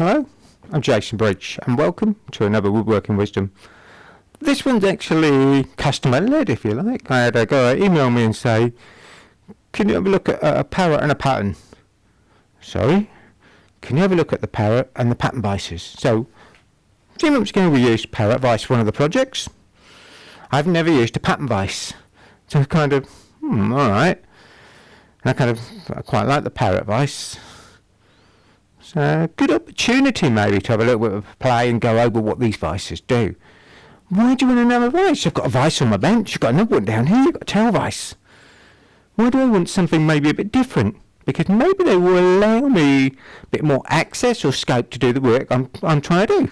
Hello, I'm Jason Bridge and welcome to another Woodworking Wisdom. This one's actually customer led, if you like. I had a guy email me and say, can you have a look at a parrot and a pattern? Sorry? Can you have a look at the parrot and the pattern vices? So, a few months ago we used Parrot Vice for one of the projects. I've never used a pattern vice. So kind of, alright. I quite like the Parrot Vice. So, good opportunity maybe to have a little bit of play and go over what these vices do. Why do you want another vice? I've got a vice on my bench, you've got another one down here, you've got a tail vice. Why do I want something maybe a bit different? Because maybe they will allow me a bit more access or scope to do the work I'm trying to do. And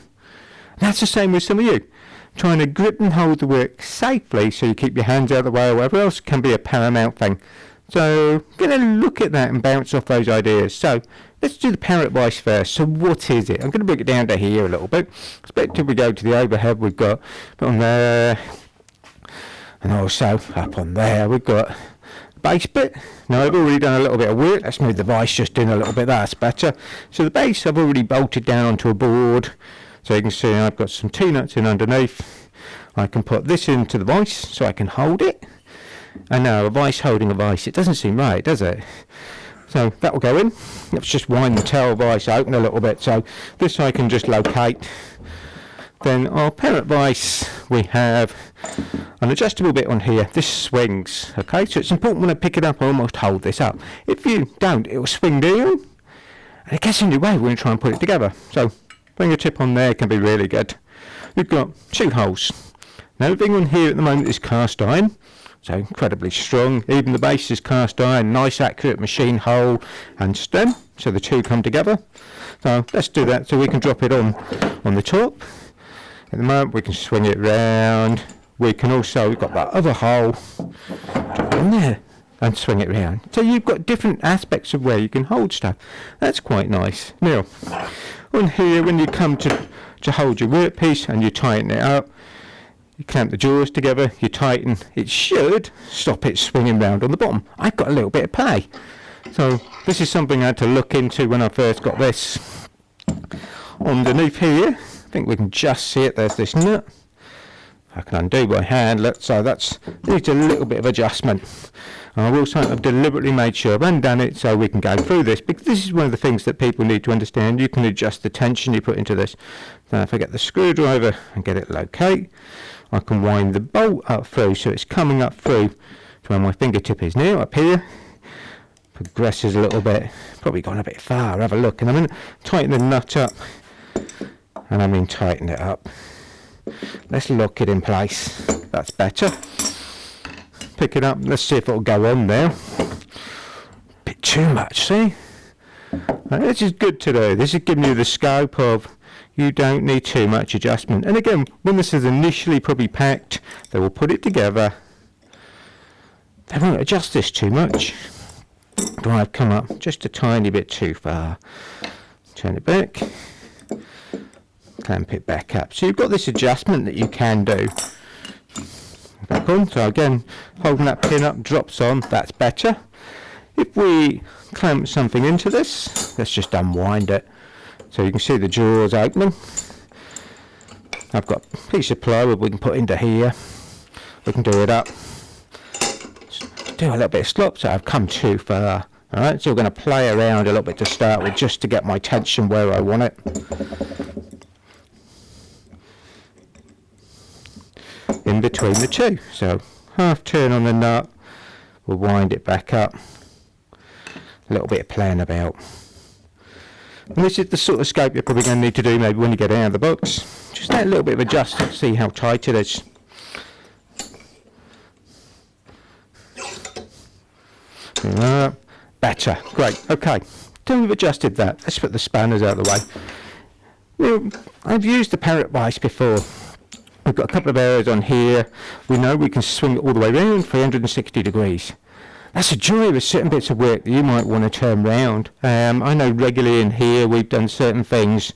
that's the same with some of you. Trying to grip and hold the work safely so you keep your hands out of the way or whatever else can be a paramount thing. So, I'm going to look at that and bounce off those ideas. So, let's do the Parrot Vice first. So, what is it? I'm going to bring it down to here a little bit. Expect if we go to the overhead, we've got on there, and also up on there, we've got the base bit. Now, I've already done a little bit of work. Let's move the vice just in a little bit. That's better. So, the base I've already bolted down onto a board. So, you can see I've got some T-nuts in underneath. I can put this into the vice so I can hold it. And now a vice holding a vice, it doesn't seem right, does it? So that will go in. Let's just wind the tail vice open a little bit. So this I can just locate. Then our Parrot Vice, we have an adjustable bit on here. This swings, okay? So it's important when I pick it up, I almost hold this up. If you don't, it will swing down. And it gets in your way when you try and put it together. So putting a tip on there can be really good. We've got 2 holes. Now everything on here at the moment is cast iron. So incredibly strong. Even the base is cast iron, nice accurate machine hole and stem. So the two come together. So let's do that so we can drop it on the top. At the moment we can swing it round. We can also, we've got that other hole, drop it in there and swing it round. So you've got different aspects of where you can hold stuff. That's quite nice. Now, on here when you come to hold your workpiece and you tighten it up, you clamp the jaws together, you tighten, it should stop it swinging round on the bottom. I've got a little bit of play. So this is something I had to look into when I first got this. Underneath here, I think we can just see it, there's this nut. I can undo by hand, so that's needs a little bit of adjustment. I will say I've deliberately made sure I've undone it so we can go through this, because this is one of the things that people need to understand. You can adjust the tension you put into this. Now if I get the screwdriver and get it locate, I can wind the bolt up through so it's coming up through to where my fingertip is now, up here. Progresses a little bit, probably gone a bit far, have a look. And I'm going to tighten the nut up, and I mean tighten it up. Let's lock it in place, that's better. Pick it up, let's see if it'll go on there. Bit too much, see? This is good to do, this is giving you the scope of you don't need too much adjustment. And again, when this is initially probably packed, they will put it together. They won't adjust this too much. Do I've come up just a tiny bit too far. Turn it back. Clamp it back up. So you've got this adjustment that you can do. Back on. So again, holding that pin up, drops on. That's better. If we clamp something into this, let's just unwind it. So you can see the jaws opening. I've got a piece of plywood we can put into here. We can do it up. Do a little bit of slop, so I've come too far. Alright, so we're going to play around a little bit to start with, just to get my tension where I want it. In between the two. So half turn on the nut, we'll wind it back up. A little bit of playing about. And this is the sort of scope you're probably going to need to do maybe when you get out of the box. Just that little bit of adjustment, see how tight it is. Better, great, okay. So we've adjusted that. Let's put the spanners out of the way. Now, I've used the Parrot Vice before. We've got a couple of areas on here. We know we can swing it all the way around 360 degrees. That's a joy with certain bits of work that you might want to turn round. I know regularly in here we've done certain things.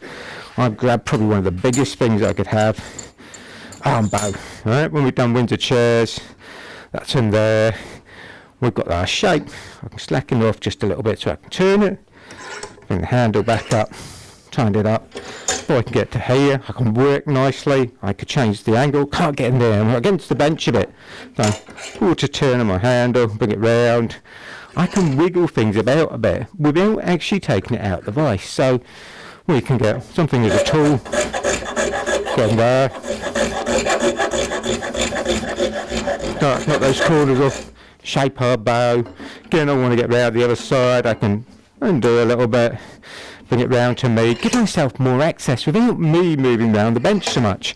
I've grabbed probably one of the biggest things I could have. Arm bow. Right, when we've done Windsor chairs, that's in there. We've got our shape. I can slacken off just a little bit so I can turn it. Bring the handle back up. tighten it up. Before I can get to here, I can work nicely. I could change the angle. Can't get in there. I'm against the bench a bit. So, quarter turn on my handle, bring it round. I can wiggle things about a bit without actually taking it out of the vise. So, we can get something as a tool. Get in there. Start knock those corners off. Shape our bow. Again, I want to get round the other side. I can undo a little bit. Bring it round to me, give myself more access without me moving around the bench so much,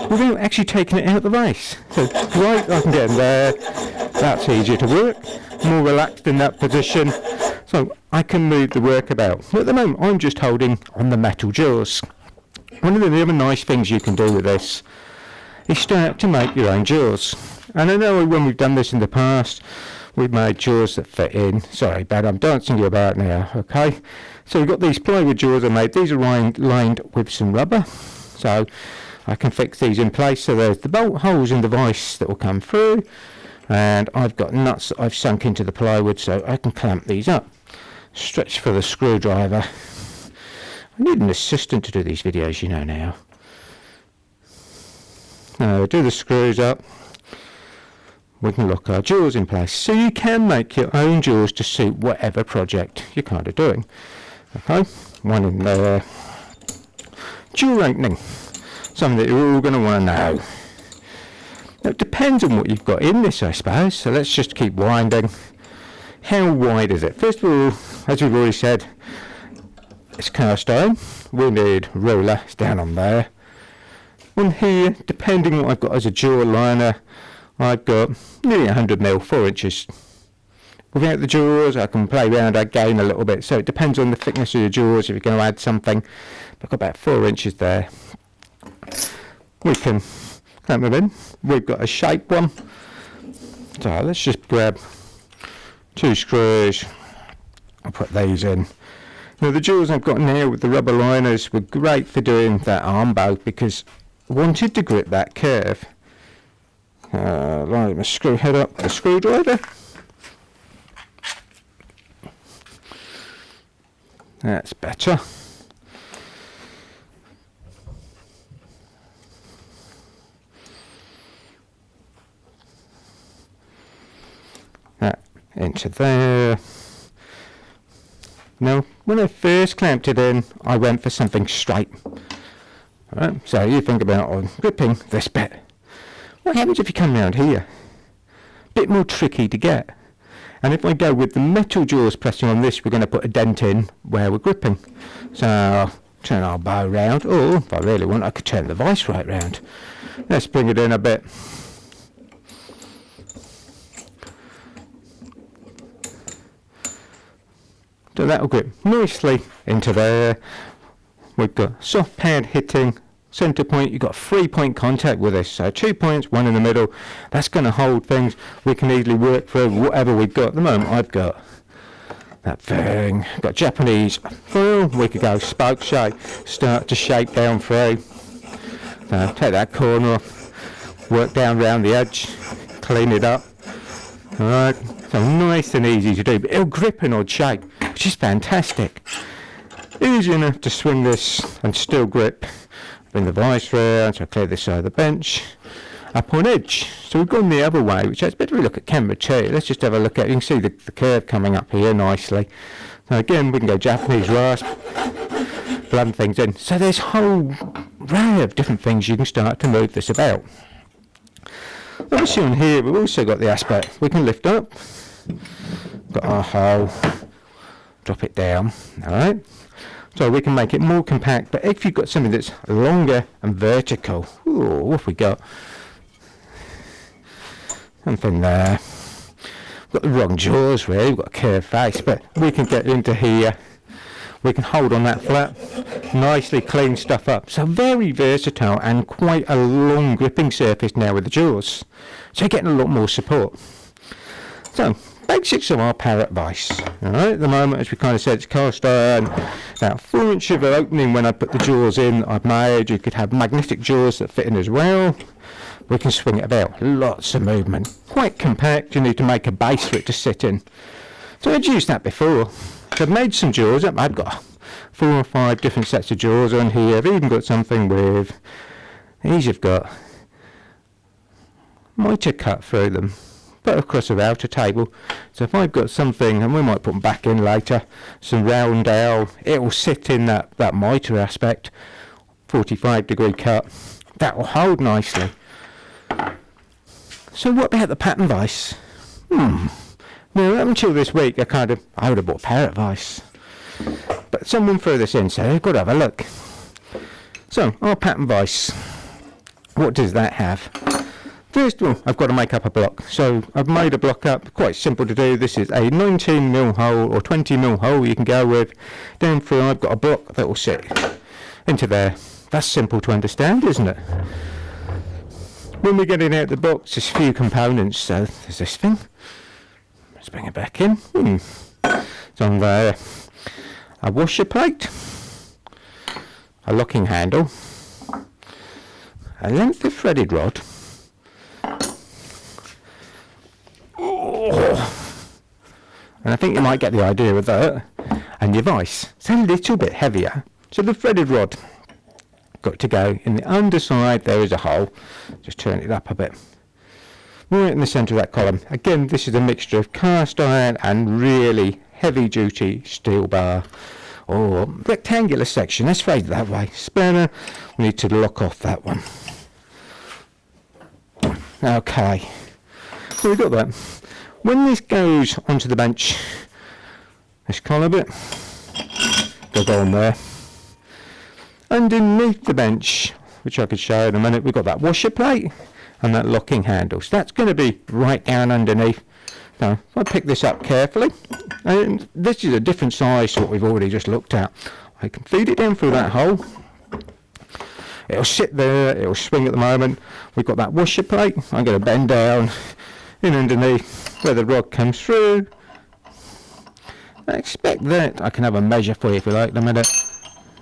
without actually taking it out of the vise. So right, I can get in there, that's easier to work, more relaxed in that position, so I can move the work about. But at the moment I'm just holding on the metal jaws. One of the other nice things you can do with this is start to make your own jaws. And I know when we've done this in the past, we've made jaws that fit in. Sorry, Ben, I'm dancing you about now, okay? So we've got these plywood jaws I made. These are lined with some rubber. So I can fix these in place. So there's the bolt holes in the vise that will come through. And I've got nuts that I've sunk into the plywood so I can clamp these up. Stretch for the screwdriver. I need an assistant to do these videos, you know now. Now do the screws up. We can lock our jaws in place. So you can make your own jaws to suit whatever project you're kind of doing. Okay, one in there. Jaw opening. Something that you're all going to want to know. Now, it depends on what you've got in this, I suppose. So let's just keep winding. How wide is it? First of all, as we've already said, it's cast iron. We need ruler. It's down on there. On here, depending on what I've got as a jaw liner, I've got nearly 100mm, 4 inches. Without the jaws, I can play around, I gain a little bit. So it depends on the thickness of your jaws, if you're going to add something. I've got about 4 inches there. We can clamp them in. We've got a shape one. So let's just grab 2 screws. I'll put these in. Now the jaws I've got now with the rubber liners were great for doing that arm bow because I wanted to grip that curve. Line my screw head up with a screwdriver. That's better. That into there. Now, when I first clamped it in, I went for something straight. Right, so you think about on gripping this bit. What happens if you come round here? Bit more tricky to get. And if I go with the metal jaws pressing on this, we're going to put a dent in where we're gripping. So I'll turn our bow round, or if I really want, I could turn the vise right round. Let's bring it in a bit. So that'll grip nicely into there. We've got soft pad hitting. Centre point, you've got 3-point contact with this, so 2 points, one in the middle. That's going to hold things. We can easily work through whatever we've got. At the moment I've got that thing, got Japanese foil. We could go spoke shape, start to shape down through. Take that corner off, work down round the edge, clean it up. Alright, so nice and easy to do, but it'll grip an odd shape, which is fantastic. Easy enough to swing this and still grip. Bring the vise round, so I clear this side of the bench. Up on edge. So we've gone the other way, which is better we look at camera 2. Let's just have a look at it. You can see the curve coming up here nicely. So again, we can go Japanese rasp, blend things in. So there's a whole array of different things you can start to move this about. Obviously on here, we've also got the aspect. We can lift up, got our hole, drop it down, alright? So we can make it more compact, but if you've got something that's longer and vertical, ooh, what have we got? Something there. We've got the wrong jaws really, we've got a curved face, but we can get into here. We can hold on that flap, nicely clean stuff up. So very versatile and quite a long gripping surface now with the jaws. So you're getting a lot more support. So, basics of our Parrot Vise. Alright, at the moment, as we kind of said, it's cast iron, about 4 inches of opening when I put the jaws in I've made. You could have magnetic jaws that fit in as well. We can swing it about, lots of movement. Quite compact, you need to make a base for it to sit in. So I'd used that before. So I've made some jaws up, I've got 4 or 5 different sets of drawers on here. I've even got something with, these have got mitre cut through them, put across a outer table. So if I've got something, and we might put them back in later, some round dowel, it will sit in that mitre aspect, 45-degree cut. That will hold nicely. So what about the pattern vise? Now, up until this week, I would have bought Parrot Vice. But someone threw this in, so I've got to have a look. So, our pattern vise. What does that have? First of all, I've got to make up a block. So, I've made a block up, quite simple to do. This is a 19mm hole or 20mm hole you can go with. Down through, I've got a block that will sit into there. That's simple to understand, isn't it? When we're getting out the box, there's a few components. So there's this thing. Let's bring it back in. It's on there. A washer plate, a locking handle, a length of threaded rod, and I think you might get the idea of that, and your vise. It's a little bit heavier. So the threaded rod got to go in the underside. There is a hole. Just turn it up a bit. Right in the centre of that column. Again, this is a mixture of cast iron and really heavy duty steel bar, or rectangular section, let's phrase it that way. Spanner, we need to lock off that one. Okay, so we've got that. When this goes onto the bench, this collar bit, go on there. Underneath the bench, which I could show in a minute, we've got that washer plate and that locking handle. So that's going to be right down underneath. Now, if I pick this up carefully, and this is a different size to what we've already just looked at. I can feed it down through that hole. It'll sit there, it'll swing at the moment. We've got that washer plate. I'm going to bend down in underneath where the rod comes through. I expect that. I can have a measure for you if you like in a minute.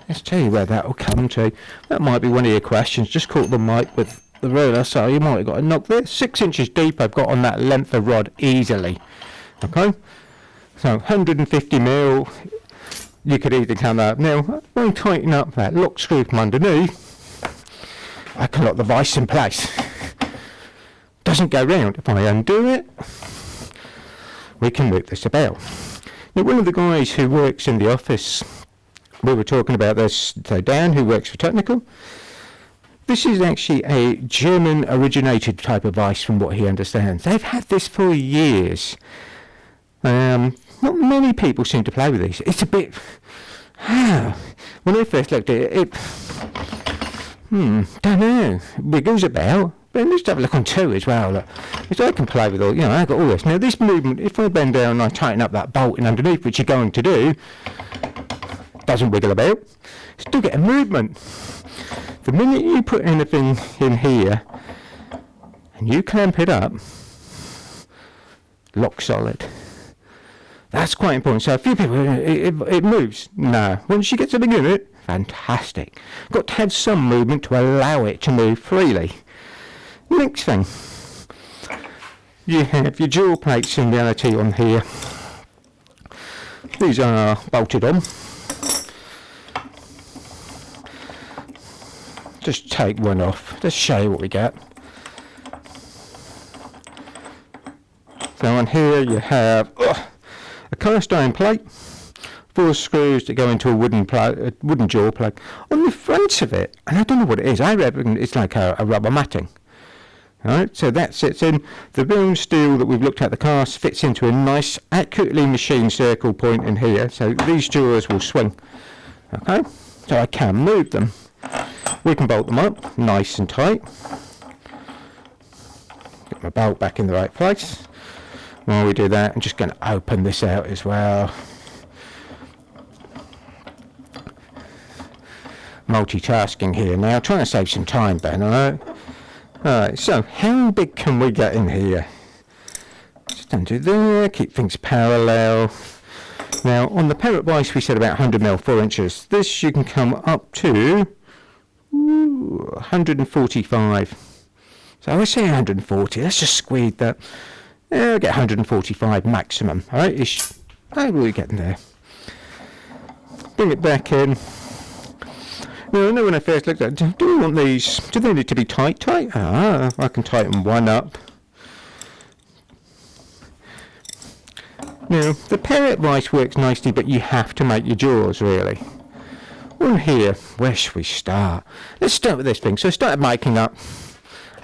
Let's tell you where that will come to. That might be one of your questions. Just caught the mic with the ruler, so you might have got to knock this. 6 inches deep I've got on that length of rod easily. Okay, so 150mm, you could easily come out. Now, when I tighten up that lock screw from underneath, I can lock the vise in place. Doesn't go round. If I undo it, we can work this about. Now, one of the guys who works in the office, we were talking about this, so Dan, who works for Technical, this is actually a German originated type of vise from what he understands. They've had this for years. Not many people seem to play with these. It's a bit, when I first looked at it, don't know, wiggles about. But let's have a look on 2 as well. Look. Because I can play with all, I've got all this. Now this movement, if I bend down and I tighten up that bolting underneath, which you're going to do, doesn't wiggle about, still get a movement. The minute you put anything in here and you clamp it up, lock solid. That's quite important. So a few people, it moves. No. Once you get something in it, fantastic. Got to have some movement to allow it to move freely. Next thing, you have your jaw plates in reality on here. These are bolted on. Just take one off. Let's show you what we get. So on here you have a cast iron plate, 4 screws that go into a wooden jaw plate. On the front of it, and I don't know what it is, I reckon it's like a rubber matting. Alright, so that sits in. The round steel that we've looked at, the cast, fits into a nice, accurately machined circle point in here, so these drawers will swing. Okay, so I can move them. We can bolt them up nice and tight. Get my bolt back in the right place. While we do that, I'm just going to open this out as well. Multitasking here now, trying to save some time, Ben, alright? Alright, so how big can we get in here? Just undo there, keep things parallel. Now, on the Parrot Vice we said about 100mm, 4 inches. This you can come up to 145. So I say 140, let's just squeeze that. Yeah, I'll get 145 maximum. Alright, how are we getting there? bring it back in. Now, I know when I first looked at it, do we want these, do they need to be tight? Ah, I can tighten one up. Now, the Parrot Vice works nicely, but you have to make your jaws, really. On here, where should we start? Let's start with this thing. So I started making up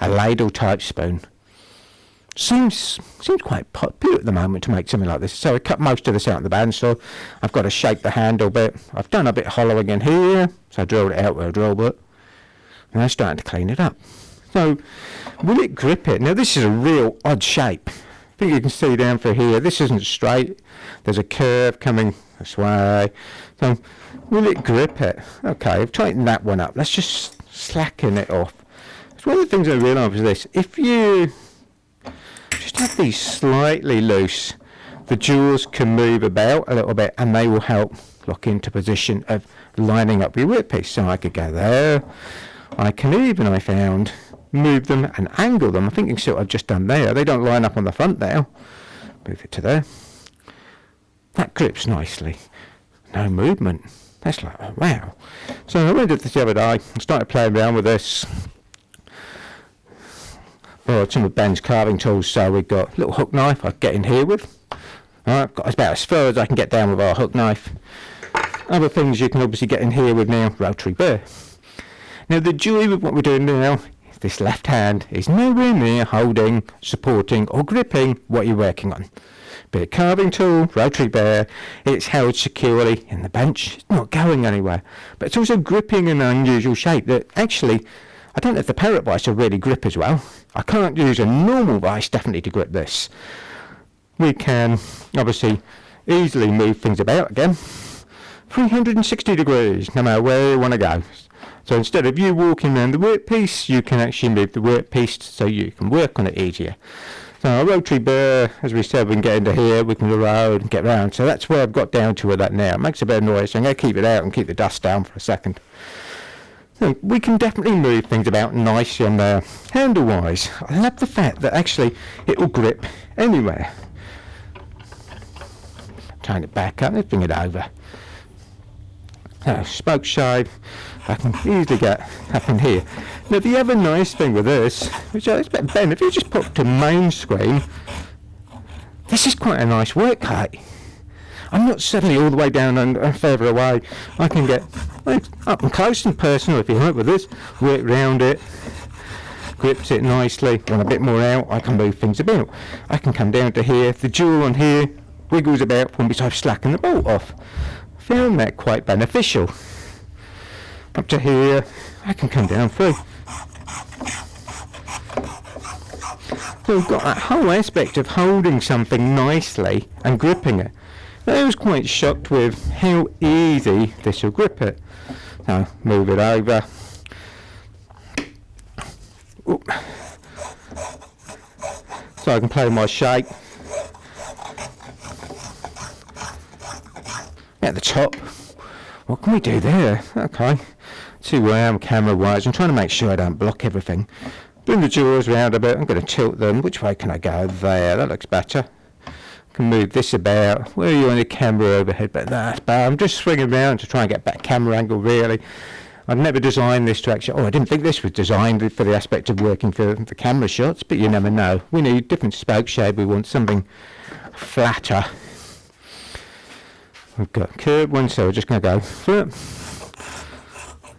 a ladle type spoon. Seems quite popular at the moment to make something like this. So I cut most of this out of the bandsaw. I've got to shape the handle bit. I've done a bit of hollowing in here, so I drilled it out with a drill bit. And I'm starting to clean it up. So, will it grip it? Now this is a real odd shape. I think you can see down through here, this isn't straight. There's a curve coming this way. So, will it grip it? Okay, I've tightened that one up. Let's just slacken it off. So one of the things I realised was this. If you just have these slightly loose, the jaws can move about a little bit and they will help lock into position of lining up your workpiece. So I could go there. I can even, I found, move them and angle them. I think you can see what I've just done there. They don't line up on the front now. Move it to there. That grips nicely. No movement. That's like, oh, wow. So I went to this the other day and started playing around with this. Borrowed some of Ben's carving tools, so we've got a little hook knife I can get in here with. Alright, got about as far as I can get down with our hook knife. Other things you can obviously get in here with now, rotary burr. Now the joy with what we're doing now, this left hand is nowhere near holding, supporting or gripping what you're working on. Be it carving tool, rotary burr, it's held securely in the bench, it's not going anywhere. But it's also gripping an unusual shape that actually, I don't know if the Parrot Vice will really grip as well. I can't use a normal vice definitely to grip this. We can obviously easily move things about again. 360 degrees, no matter where you want to go. So instead of you walking around the workpiece, you can actually move the workpiece so you can work on it easier. So a rotary burr, as we said, we can get into here, we can go around and get round. So that's where I've got down to with that now. It makes a bit of noise, so I'm going to keep it out and keep the dust down for a second. So we can definitely move things about nicely on there. Handle-wise, I love the fact that actually it will grip anywhere. Turn it back up, let's bring it over. So, spoke shade, I can easily get up in here. Now the other nice thing with this, which I expect Ben, if you just put to main screen, this is quite a nice work height. I'm not suddenly all the way down and further away. I can get up and close and personal if you like with this, work round it, grips it nicely. Want a bit more out, I can move things about. I can come down to here, the jewel on here wiggles about for me, so I've slackened the bolt off. Found that quite beneficial. Up to here, I can come down through. So we've got that whole aspect of holding something nicely and gripping it. I was quite shocked with how easy this will grip it. Now move it over. Oop. So I can play my shape. At the top, what can we do there? Okay, see where I am camera wise. I'm trying to make sure I don't block everything. Bring the jaws around a bit. I'm going to tilt them. Which way can I go? There, that looks better. I can move this about. Where are you on the camera overhead? But that's bad. I'm just swinging around to try and get back camera angle really. I've never designed this to actually, I didn't think this was designed for the aspect of working for the camera shots, but you never know. We need different spoke shape. We want something flatter. We've got curved one, so we're just going to go flip.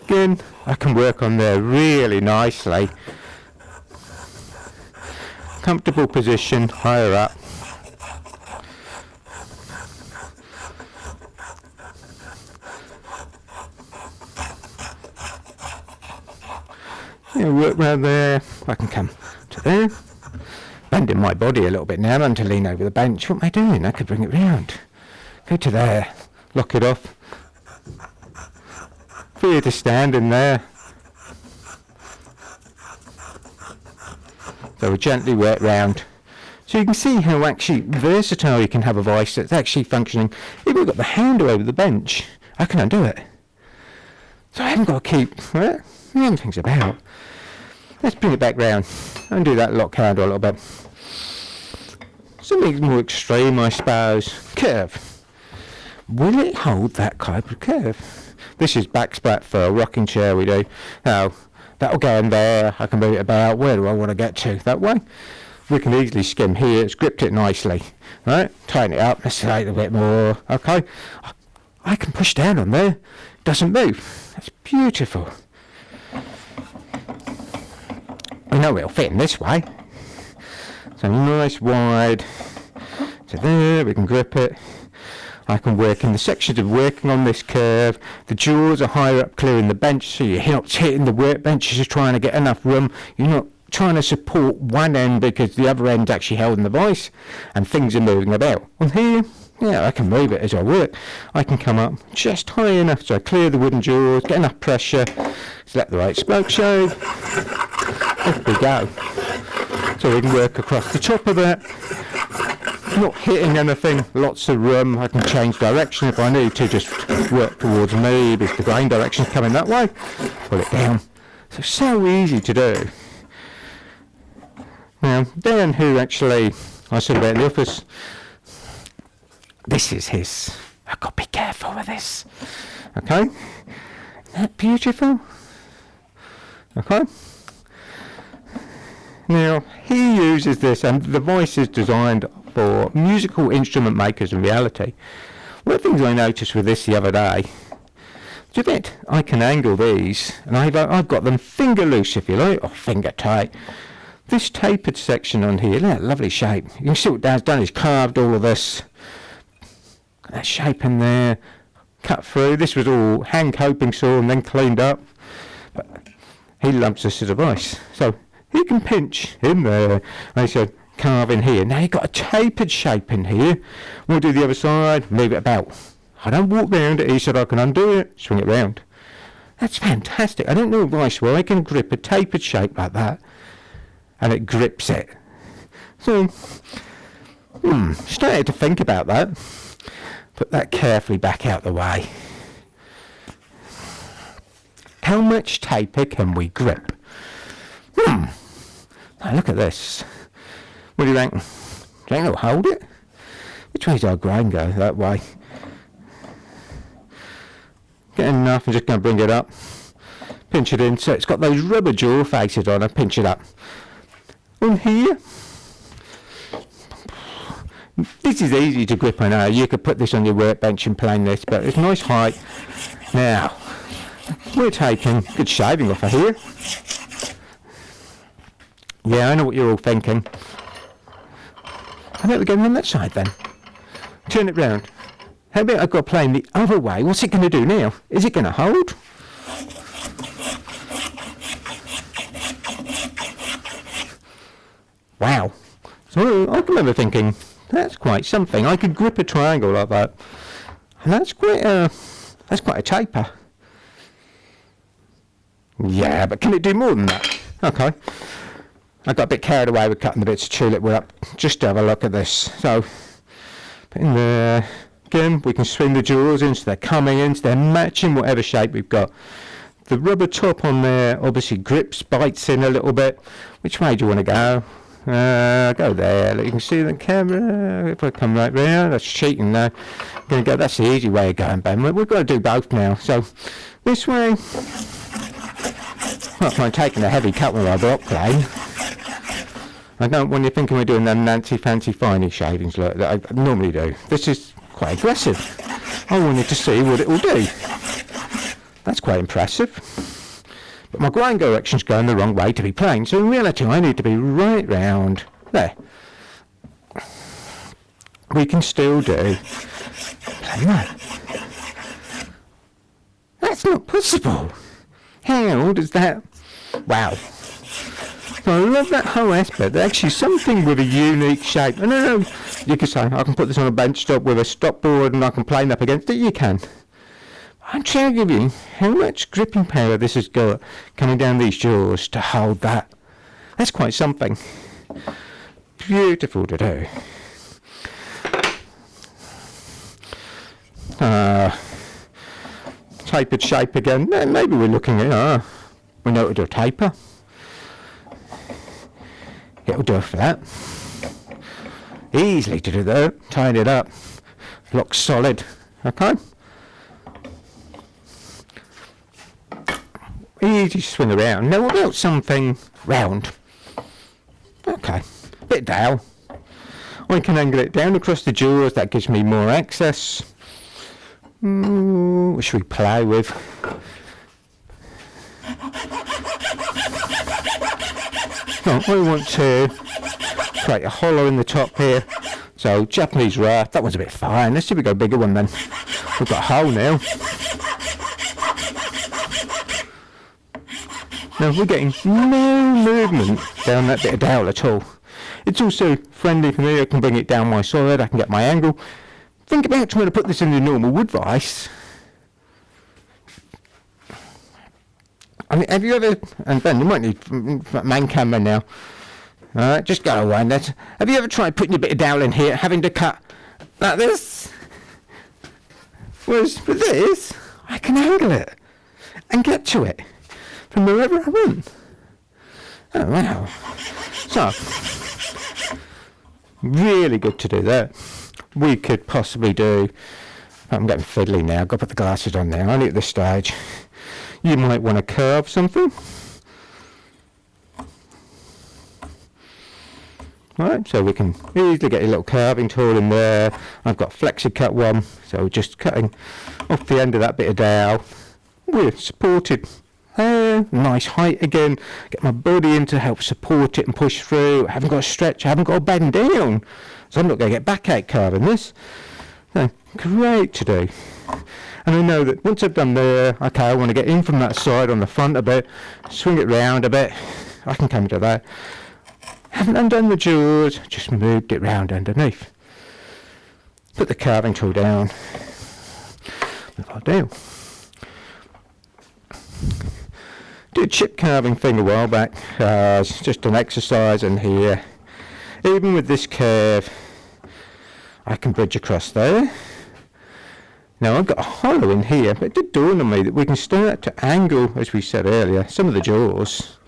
Again, I can work on there really nicely. Comfortable position, higher up. Yeah, work around there. I can come to there. Bending my body a little bit now. I'm to lean over the bench. What am I doing? I could bring it round. Go to there, lock it off. For you to stand in there. So we gently work round. So you can see how actually versatile you can have a vice that's actually functioning. Even we've got the handle over the bench, I can undo it. So I haven't got to keep moving things about. Let's bring it back round. Undo that lock handle a little bit. Something more extreme, I suppose. Curve. will it hold that type of curve? This is backsplat for a rocking chair we do. Now, that'll go in there. I can move it about. Where do I want to get to? That way. We can easily skim here. It's gripped it nicely. Right? Tighten it up. Let's say a bit more. Okay. I can push down on there. Doesn't move. That's beautiful. I know it'll fit in this way. So nice wide. So there, we can grip it. I can work in the sections of working on this curve. The jaws are higher up clearing the bench, so you're not hitting the workbench, you're just trying to get enough room. You're not trying to support one end because the other end's actually held in the vise and things are moving about. On here, yeah, I can move it as I work. I can come up just high enough so I clear the wooden jaws, get enough pressure, select the right spoke shave. Off we go. So we can work across the top of that. Not hitting anything, lots of room. I can change direction if I need to, just work towards me because the grain direction's coming that way. Pull it down. So easy to do. Now, Dan, who actually I said about in the office, this is his. I've got to be careful with this. Okay? Isn't that beautiful? Okay? Now, he uses this, and the Vice is designed for musical instrument makers in reality. One of the things I noticed with this the other day, do you bet I can angle these, and I've got them finger loose, if you like, or finger tight. This tapered section on here, look at that lovely shape. You can see what Dad's done, he's carved all of this. That shape in there, cut through. This was all hand coping saw and then cleaned up. But he loves this as a Vice. So he can pinch in there. And he said, carve in here. Now you've got a tapered shape in here. We'll do the other side, move it about. I don't walk round it. He said I can undo it, swing it round. That's fantastic. I don't know a Vice where I can grip a tapered shape like that and it grips it. So, started to think about that. Put that carefully back out the way. How much taper can we grip? Now look at this. What do you think? Do you think it'll hold it? Which way's our grain go? That way. Get enough, I'm just going to bring it up. Pinch it in. So it's got those rubber jaw faces on it. Pinch it up. On here. This is easy to grip, I know. You could put this on your workbench and plane this, but it's nice height. Now, we're taking good shaving off of here. Yeah, I know what you're all thinking. How about we go on that side then? Turn it round. How about I've got to plane the other way? What's it going to do now? Is it going to hold? Wow. So I remember thinking, that's quite something. I could grip a triangle like that. And that's quite a taper. Yeah, but can it do more than that? Okay. I got a bit carried away with cutting the bits of tulip wood up. Just to have a look at this. So, put in there. Again, we can swing the jaws in so they're coming in, so they're matching whatever shape we've got. The rubber top on there obviously grips, bites in a little bit. Which way do you want to go? Go there. You can see the camera. If I come right round, that's cheating now. I'm going to go. That's the easy way of going, Ben. We've got to do both now. So this way. Not mind taking a heavy cut with our block plane. I don't want you thinking we're doing them Nancy fancy finey shavings like that I normally do. This is quite aggressive. I wanted to see what it will do. That's quite impressive. But my grind direction's going the wrong way to be plain, so in reality I need to be right round there. We can still do plain that. That's not possible. How does that? Wow. So I love that whole aspect. Actually something with a unique shape. And I know you could say I can put this on a bench top with a stop board and I can plane up against it. You can. I'm trying to give you how much gripping power this has got coming down these jaws to hold that. That's quite something. Beautiful to do. Tapered shape again. Maybe we're looking at, we know it'll do a taper. It'll do a flat. Easily to do that. Tighten it up. Lock solid. Okay. Easy to swing around. Now what about something round? Okay, bit dowel. I can angle it down across the jaws, that gives me more access. What should we play with? Oh, I want to create a hollow in the top here. So Japanese raft, that one's a bit fine. Let's see if we go bigger one then. We've got a hole now. Now we're getting no movement down that bit of dowel at all. It's also friendly for me. I can bring it down my side, I can get my angle. Think about trying to put this in the normal wood vise. I mean, have you ever, and Ben, you might need main camera now. Alright, just go around that. Have you ever tried putting a bit of dowel in here, having to cut like this? Whereas with this, I can angle it and get to it from wherever I want. Oh wow. So, really good to do that. We could possibly do, I'm getting fiddly now, I've got to put the glasses on now, only at this stage. You might want to curve something. Right, so we can easily get a little carving tool in there. I've got flexi cut one, so just cutting off the end of that bit of dowel. We're supported there, nice height again. Get my body in to help support it and push through. I haven't got to stretch, I haven't got to bend down. So I'm not going to get backache carving this. So, great to do. And I know that once I've done there, okay, I want to get in from that side on the front a bit, swing it round a bit. I can come to that. Haven't undone the jaws, just moved it round underneath. Put the carving tool down. What I'll do. Did a chip carving thing a while back. It's just an exercise in here. Even with this curve, I can bridge across there. Now I've got a hollow in here, but it did dawn on me that we can start to angle, as we said earlier, some of the jaws.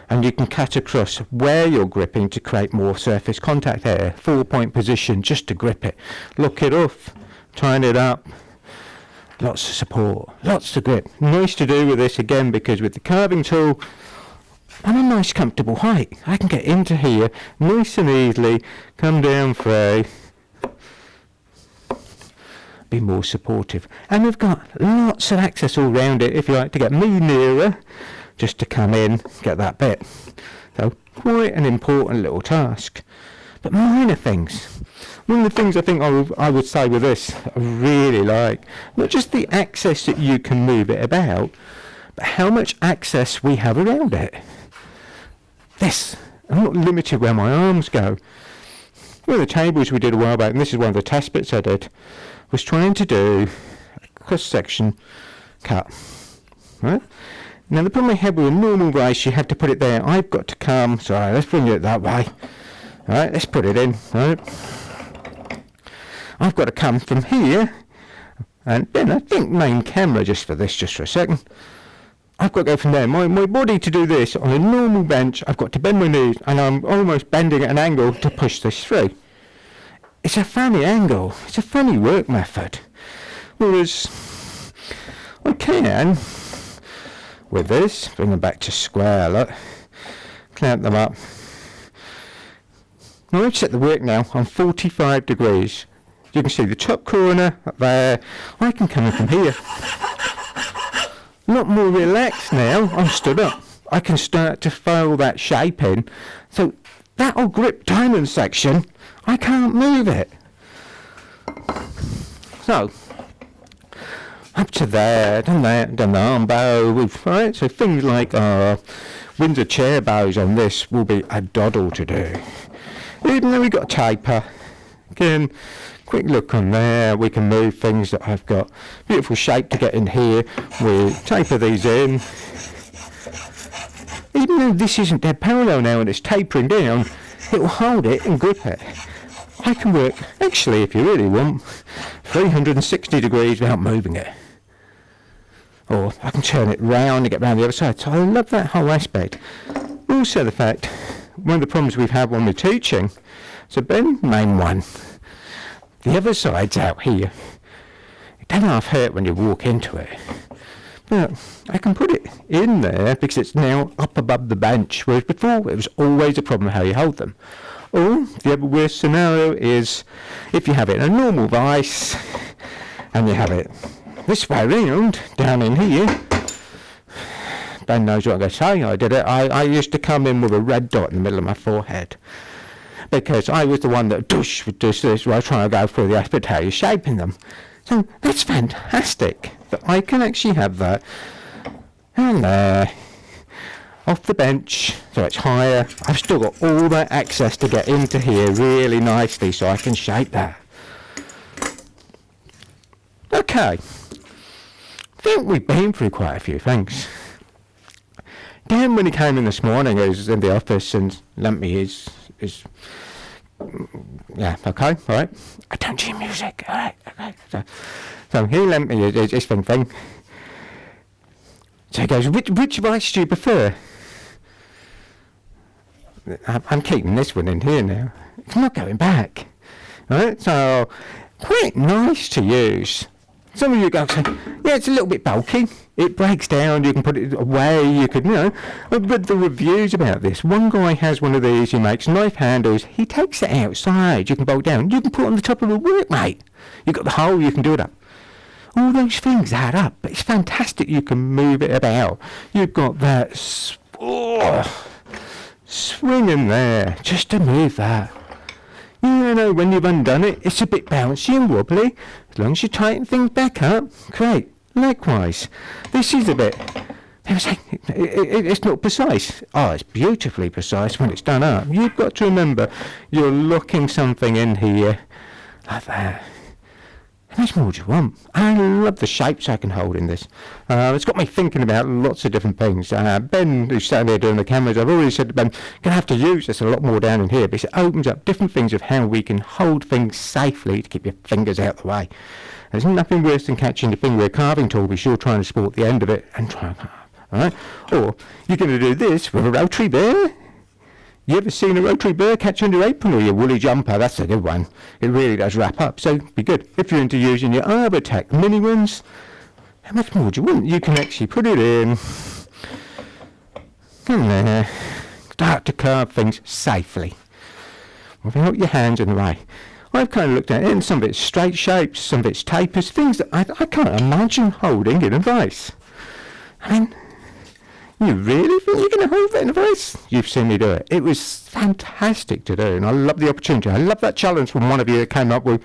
And you can cut across where you're gripping to create more surface contact there. 4-point position just to grip it. Lock it off, tighten it up. Lots of support, lots of grip. Nice to do with this again because with the carving tool, I'm a nice comfortable height. I can get into here nice and easily, come down through, be more supportive. And we've got lots of access all round it if you like to get me nearer. Just to come in, get that bit. So quite an important little task. But minor things. One of the things I think I would say with this, I really like, not just the access that you can move it about, but how much access we have around it. This, I'm not limited where my arms go. One of the tables we did a while back, and this is one of the test bits I did, was trying to do a cross-section cut. Right? Now the problem I had with a normal vise, you have to put it there. I've got to come, sorry, let's bring it that way. Alright, let's put it in. Right. I've got to come from here, and then I think main camera just for this, just for a second. I've got to go from there. My body to do this on a normal bench, I've got to bend my knees, and I'm almost bending at an angle to push this through. It's a funny angle. It's a funny work method. Whereas I can, with this, bring them back to square, look, clamp them up. Now I've set the work now on 45 degrees. You can see the top corner up there. I can come in from here. A lot more relaxed now. I'm stood up. I can start to file that shape in. So that'll grip diamond section. I can't move it. So up to there, done that, done the arm bow, right? So things like Windsor chair bows on this will be a doddle to do. Even though we've got a taper, again, quick look on there, we can move things that I've got. Beautiful shape to get in here, we taper these in. Even though this isn't dead parallel now and it's tapering down, it will hold it and grip it. I can work, actually if you really want, 360 degrees without moving it. Or I can turn it round and get round the other side. So I love that whole aspect. Also the fact, one of the problems we've had when we're teaching, so Ben, main one, the other side's out here. don't half hurt when you walk into it. But I can put it in there because it's now up above the bench, whereas before it was always a problem how you hold them. Or the other worst scenario is if you have it in a normal vise and you have it this way round down in here. Ben knows what I'm going to say. I did it. I used to come in with a red dot in the middle of my forehead because I was the one that would do this while trying to go through the aspect how you're shaping them. So that's fantastic that I can actually have that and there off the bench so it's higher. I've still got all that access to get into here really nicely so I can shape that. Okay, I think we've been through quite a few things. Dan, when he came in this morning, he was in the office and lent me his yeah, okay, all right. I don't do music, all right, okay. So he lent me his thing. So he goes, which vice do you prefer? I'm keeping this one in here now. It's not going back. All right, so quite nice to use. Some of you go say, yeah, it's a little bit bulky. It breaks down, you can put it away, you could, but the reviews about this, one guy has one of these, he makes knife handles, he takes it outside, you can bolt down, you can put it on the top of a workmate. You've got the hole, you can do it up. All those things add up, but it's fantastic you can move it about. You've got that swing in there, just to move that. When you've undone it, it's a bit bouncy and wobbly. As long as you tighten things back up, great. Likewise, this is a bit, it's not precise. Oh, it's beautifully precise when it's done up. You've got to remember, you're locking something in here like that. How much more do you want? I love the shapes I can hold in this. It's got me thinking about lots of different things. Ben, who's sat there doing the cameras, I've already said to Ben, going to have to use this a lot more down in here because it opens up different things of how we can hold things safely to keep your fingers out of the way. There's nothing worse than catching your finger with a carving tool because you're trying to support the end of it and try and carve. All right? Or you're going to do this with a rotary bear. You ever seen a rotary bear catch under your apron or your woolly jumper? That's a good one. It really does wrap up. So be good. If you're into using your Arbortech mini ones, how much more do you want? You can actually put it in there, start to carve things safely without your hands in the way. I've kind of looked at it, and some of it's straight shapes, some of it's tapers, things that I can't imagine holding in a vise. I mean, you really think you're going to hold that in a vise? You've seen me do it. It was fantastic to do, and I love the opportunity. I love that challenge from one of you that came up with,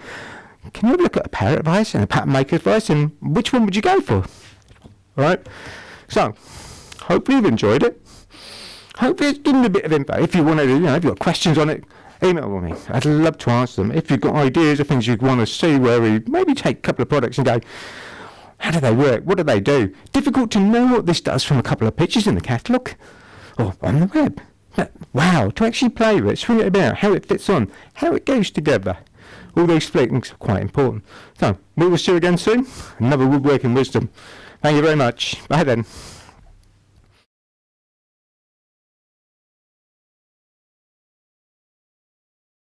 can you have a look at a Parrot Vice and a pattern maker's vise, and which one would you go for? All right? So, hopefully you've enjoyed it. Hopefully it's given a bit of info. If you want to, if you've got questions on it, email me. I'd love to answer them. If you've got ideas of things you want to see where we maybe take a couple of products and go, how do they work? What do they do? Difficult to know what this does from a couple of pictures in the catalogue or on the web. But wow, to actually play with it, swing it about, how it fits on, how it goes together. All those things are quite important. So, we will see you again soon. Another Woodworking Wisdom. Thank you very much. Bye then.